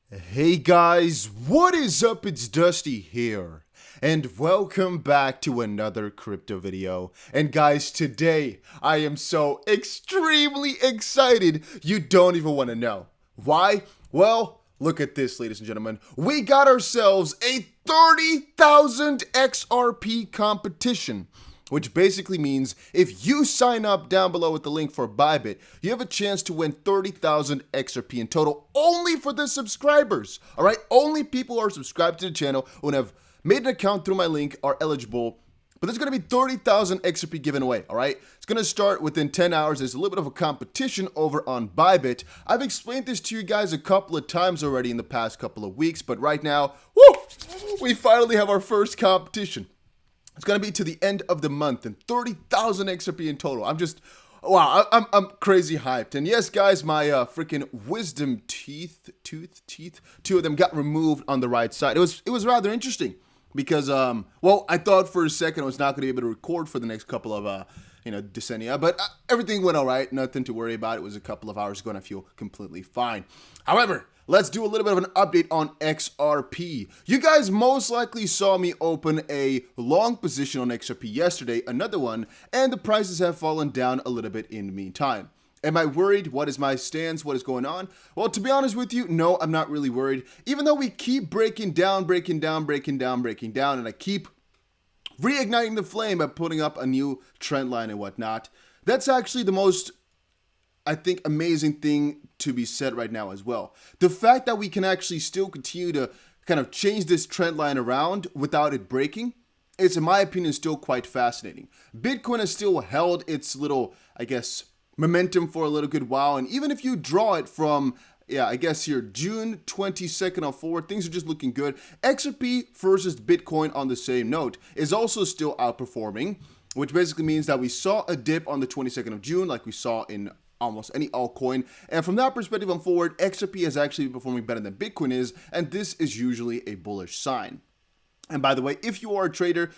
Hey guys, what is up? It's Dusty here, and welcome back to another crypto video. And guys, today I am so extremely excited you don't even want to know. Why? Well, look at this, ladies and gentlemen. We got ourselves a 30,000 XRP competition, which basically means if you sign up down below with the link for Bybit, you have a chance to win 30,000 XRP in total only for the subscribers. All right, only people who are subscribed to the channel who have made an account through my link are eligible. But there's going to be 30,000 XRP given away, all right? It's going to start within 10 hours. There's a little bit of a competition over on Bybit. I've explained this to you guys a couple of times already in the past couple of weeks, but right now, we finally have our first competition. It's going to be to the end of the month and 30,000 XRP in total. I'm crazy hyped. And yes, guys, my freaking wisdom teeth, two of them got removed on the right side. It was rather interesting because, I thought for a second I was not going to be able to record for the next couple of, decennia, but everything went all right. Nothing to worry about. It was a couple of hours ago and I feel completely fine. However, let's do a little bit of an update on XRP. You guys most likely saw me open a long position on XRP yesterday, another one, and the prices have fallen down a little bit in the meantime. Am I worried? What is my stance? What is going on? Well, to be honest with you, no, I'm not really worried. Even though we keep breaking down, and I keep reigniting the flame by putting up a new trend line and whatnot, that's actually the most, I think, amazing thing to be said right now as well. The fact that we can actually still continue to kind of change this trend line around without it breaking is, in my opinion, still quite fascinating. Bitcoin has still held its little, momentum for a little good while. And even if you draw it from, here, June 22nd on forward, things are just looking good. XRP versus Bitcoin on the same note is also still outperforming, which basically means that we saw a dip on the 22nd of June like we saw in almost any altcoin. And from that perspective on forward, XRP has actually been performing better than Bitcoin is, and this is usually a bullish sign. And by the way, if you are a trader,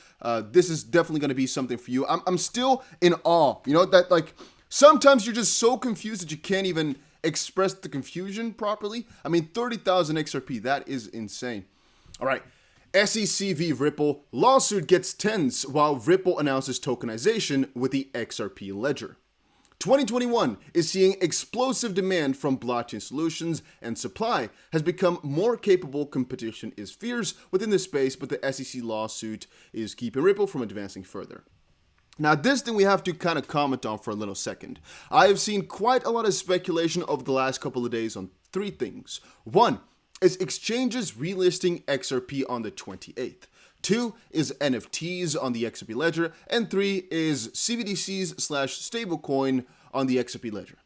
this is definitely going to be something for you. I'm still in awe, that sometimes you're just so confused that you can't even express the confusion properly. 30,000 XRP, that is insane. All right. SEC v Ripple, lawsuit gets tense while Ripple announces tokenization with the XRP ledger. 2021 is seeing explosive demand from blockchain solutions, and supply has become more capable. Competition is fierce within the space, but the SEC lawsuit is keeping Ripple from advancing further. Now, this thing we have to kind of comment on for a little second. I have seen quite a lot of speculation over the last couple of days on three things. One is exchanges relisting XRP on the 28th. Two is NFTs on the XRP ledger. And three is CbdCs / stablecoin on the XRP ledger.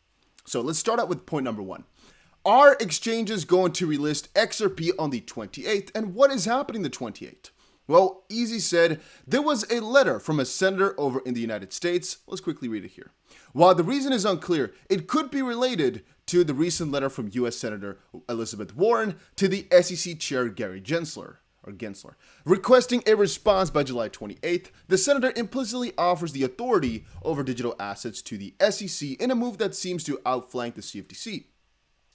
So let's start out with point number one. Are exchanges going to relist XRP on the 28th? And what is happening the 28th? Well, easy said, there was a letter from a senator over in the United States. Let's quickly read it here. While the reason is unclear, it could be related to the recent letter from U.S. Senator Elizabeth Warren to the SEC Chair Gary Gensler, requesting a response by July 28th. The senator implicitly offers the authority over digital assets to the SEC in a move that seems to outflank the CFTC.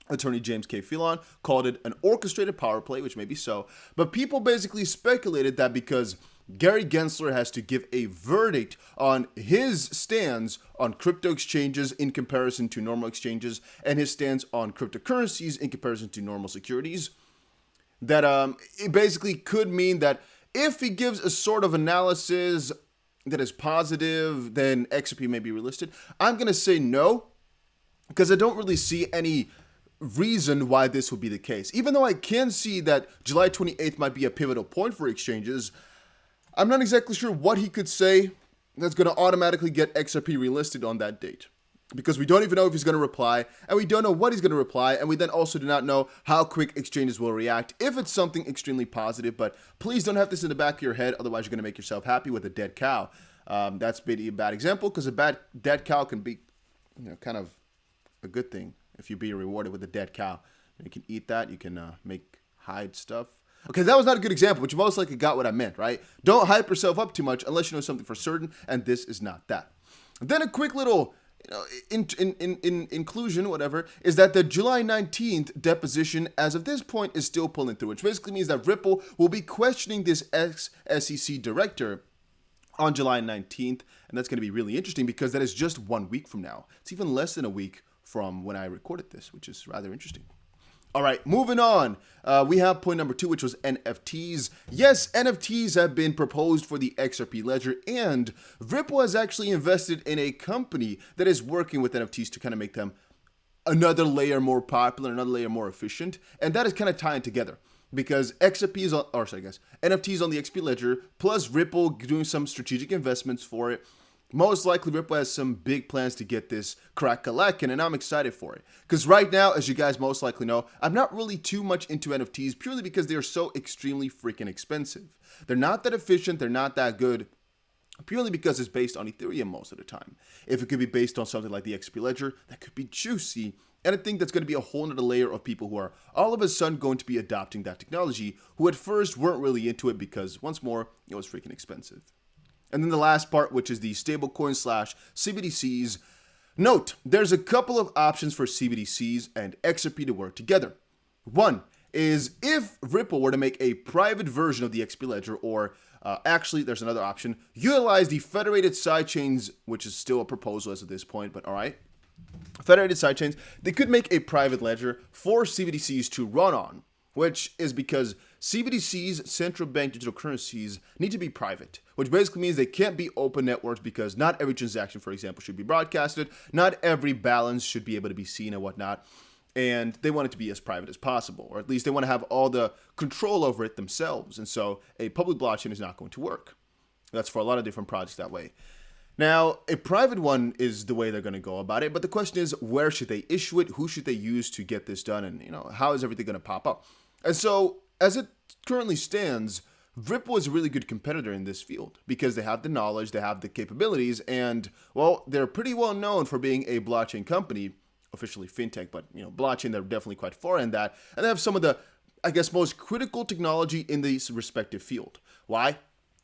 Attorney James K. Phelan called it an orchestrated power play, which may be so, but people basically speculated that because Gary Gensler has to give a verdict on his stance on crypto exchanges in comparison to normal exchanges and his stance on cryptocurrencies in comparison to normal securities, that it basically could mean that if he gives a sort of analysis that is positive, then XRP may be relisted. I'm going to say no, because I don't really see any reason why this would be the case. Even though I can see that July 28th might be a pivotal point for exchanges, I'm not exactly sure what he could say that's going to automatically get XRP relisted on that date. Because we don't even know if he's going to reply, and we don't know what he's going to reply, and we then also do not know how quick exchanges will react if it's something extremely positive. But please don't have this in the back of your head, otherwise you're going to make yourself happy with a dead cow. That's maybe a bad example, because a dead cow can be kind of a good thing. If you be rewarded with a dead cow, you can eat that. You can make hide stuff. Okay, that was not a good example, but you most likely got what I meant, right? Don't hype yourself up too much unless you know something for certain, and this is not that. And then a quick little in inclusion, whatever, is that the July 19th deposition, as of this point, is still pulling through, which basically means that Ripple will be questioning this ex-SEC director on July 19th, and that's going to be really interesting because that is just 1 week from now. It's even less than a week from when I recorded this, which is rather interesting. All right, moving on. We have point number 2, which was NFTs. Yes, NFTs have been proposed for the XRP ledger, and Ripple has actually invested in a company that is working with NFTs to kind of make them another layer more popular, another layer more efficient, and that is kind of tying together. Because NFTs on the XP ledger, plus Ripple doing some strategic investments for it. Most likely Ripple has some big plans to get this crack-a-lackin', and I'm excited for it. Because right now, as you guys most likely know, I'm not really too much into NFTs purely because they are so extremely freaking expensive. They're not that efficient, they're not that good, purely because it's based on Ethereum most of the time. If it could be based on something like the XP ledger, that could be juicy. And I think that's going to be a whole nother layer of people who are all of a sudden going to be adopting that technology, who at first weren't really into it because, once more, it was freaking expensive. And then the last part, which is the stablecoin / CBDCs. Note, there's a couple of options for CBDCs and XRP to work together. One is if Ripple were to make a private version of the XP ledger, or actually, there's another option, utilize the federated sidechains, which is still a proposal as of this point, but all right. Federated sidechains, they could make a private ledger for CBDCs to run on, which is because CBDCs, central bank digital currencies, need to be private, which basically means they can't be open networks because not every transaction, for example, should be broadcasted. Not every balance should be able to be seen and whatnot. And they want it to be as private as possible, or at least they want to have all the control over it themselves. And so a public blockchain is not going to work. That's for a lot of different projects that way. Now, a private one is the way they're going to go about it, but the question is, where should they issue it? Who should they use to get this done? And, how is everything going to pop up? And so, as it currently stands, Ripple is a really good competitor in this field because they have the knowledge, they have the capabilities, and, well, they're pretty well known for being a blockchain company, officially fintech, but, blockchain, they're definitely quite far in that. And they have some of the, most critical technology in this respective field. Why?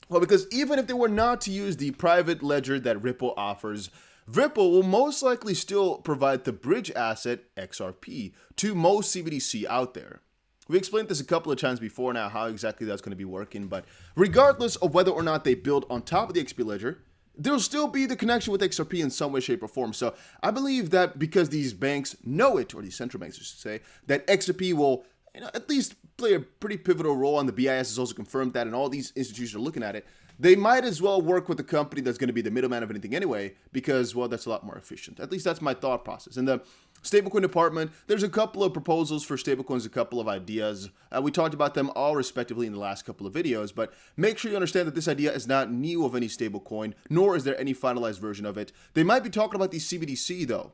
Well, because even if they were not to use the private ledger that Ripple offers, Ripple will most likely still provide the bridge asset XRP to most CBDC out there. We explained this a couple of times before now, how exactly that's going to be working, but regardless of whether or not they build on top of the XP ledger, there'll still be the connection with XRP in some way, shape, or form. So I believe that because these banks know it, or these central banks, I should say, that XRP will at least play a pretty pivotal role, and the BIS has also confirmed that, and all these institutions are looking at it. They might as well work with the company that's going to be the middleman of anything anyway, because, well, that's a lot more efficient. At least that's my thought process. In the stablecoin department, there's a couple of proposals for stablecoins, a couple of ideas. We talked about them all respectively in the last couple of videos, but make sure you understand that this idea is not new of any stablecoin, nor is there any finalized version of it. They might be talking about the CBDC, though,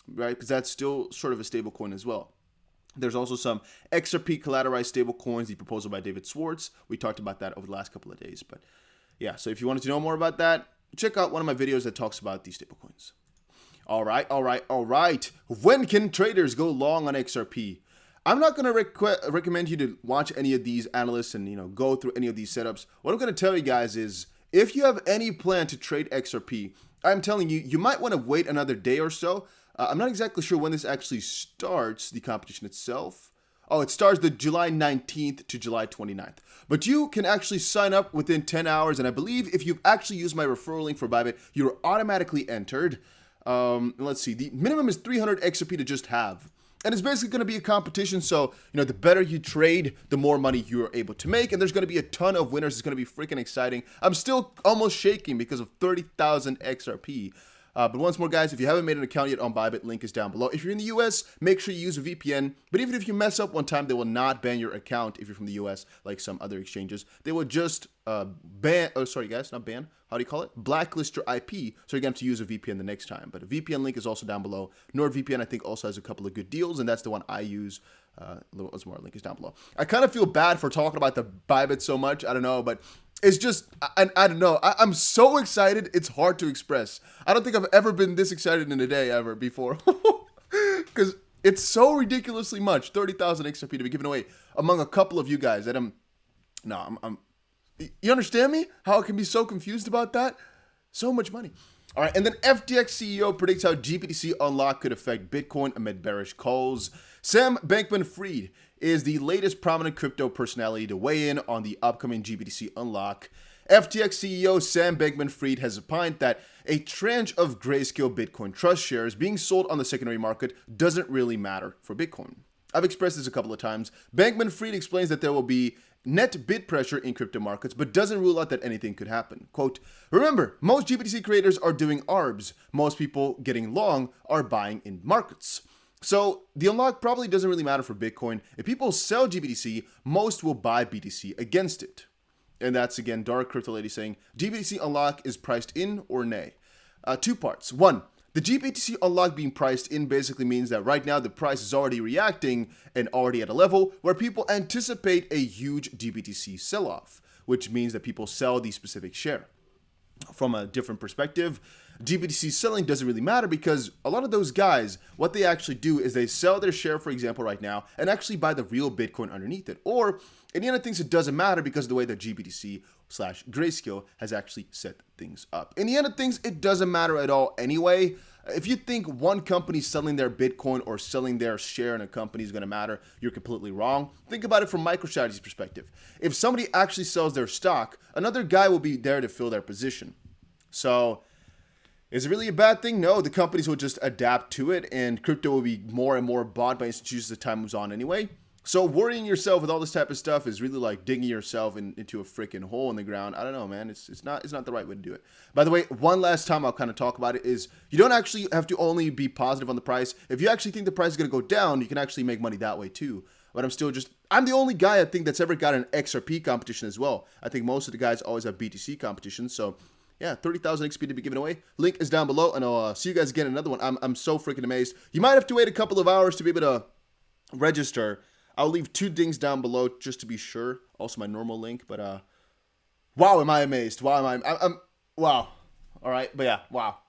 right? Because that's still sort of a stablecoin as well. There's also some XRP collateralized stablecoins, the proposal by David Schwartz. We talked about that over the last couple of days. But yeah, so if you wanted to know more about that, check out one of my videos that talks about these stablecoins. All right. When can traders go long on XRP? I'm not going to recommend you to watch any of these analysts and go through any of these setups. What I'm going to tell you guys is, if you have any plan to trade XRP, I'm telling you, you might want to wait another day or so. I'm not exactly sure when this actually starts, the competition itself. Oh, it starts the July 19th to July 29th. But you can actually sign up within 10 hours, and I believe if you've actually used my referral link for Bybit, you're automatically entered. Let's see, the minimum is 300 XRP to just have. And it's basically going to be a competition, so, the better you trade, the more money you're able to make, and there's going to be a ton of winners. It's going to be freaking exciting. I'm still almost shaking because of 30,000 XRP. But once more, guys, if you haven't made an account yet on Bybit, link is down below. If you're in the US, make sure you use a VPN. But even if you mess up one time, they will not ban your account if you're from the US, like some other exchanges. They will just blacklist your IP, so you're going to have to use a VPN the next time. But a VPN link is also down below. NordVPN, I think, also has a couple of good deals, and that's the one I use. Once more, link is down below. I kind of feel bad for talking about the Bybit so much. I don't know, but it's just, I don't know. I'm so excited, it's hard to express. I don't think I've ever been this excited in a day ever before. Because it's so ridiculously much, 30,000 XRP to be given away among a couple of you guys that you understand me? How I can be so confused about that? So much money. All right, and then FTX CEO predicts how GBTC unlock could affect Bitcoin amid bearish calls. Sam Bankman-Fried is the latest prominent crypto personality to weigh in on the upcoming GBTC unlock. FTX CEO Sam Bankman-Fried has opined that a tranche of Grayscale Bitcoin Trust shares being sold on the secondary market doesn't really matter for Bitcoin. I've expressed this a couple of times. Bankman-Fried explains that there will be net bid pressure in crypto markets, but doesn't rule out that anything could happen. Quote, remember, most GBTC creators are doing ARBs. Most people getting long are buying in markets. So the unlock probably doesn't really matter for Bitcoin. If people sell GBTC, most will buy BTC against it. And that's, again, Dark Crypto Lady saying, GBTC unlock is priced in or nay? Two parts. One, the GBTC unlock being priced in basically means that right now the price is already reacting and already at a level where people anticipate a huge GBTC sell-off, which means that people sell the specific share. From a different perspective, GBTC selling doesn't really matter because a lot of those guys, what they actually do is they sell their share, for example, right now and actually buy the real Bitcoin underneath it. Or in the other things, it doesn't matter because of the way that GBTC/Grayscale has actually set things up. In the end of things, it doesn't matter at all anyway. If you think one company selling their Bitcoin or selling their share in a company is going to matter, you're completely wrong. Think about it from MicroStrategy's perspective. If somebody actually sells their stock, another guy will be there to fill their position. So is it really a bad thing? No, the companies will just adapt to it and crypto will be more and more bought by institutions as time moves on anyway. So worrying yourself with all this type of stuff is really like digging yourself into a freaking hole in the ground. I don't know, man. It's not the right way to do it. By the way, one last time I'll kind of talk about it is you don't actually have to only be positive on the price. If you actually think the price is going to go down, you can actually make money that way too. But I'm the only guy I think that's ever got an XRP competition as well. I think most of the guys always have BTC competitions. So yeah, 30,000 XP to be given away. Link is down below, and I'll see you guys again in another one. I'm so freaking amazed. You might have to wait a couple of hours to be able to register. I'll leave 2 dings down below just to be sure. Also my normal link, but wow, am I amazed. Wow, I'm wow. All right, but yeah, wow.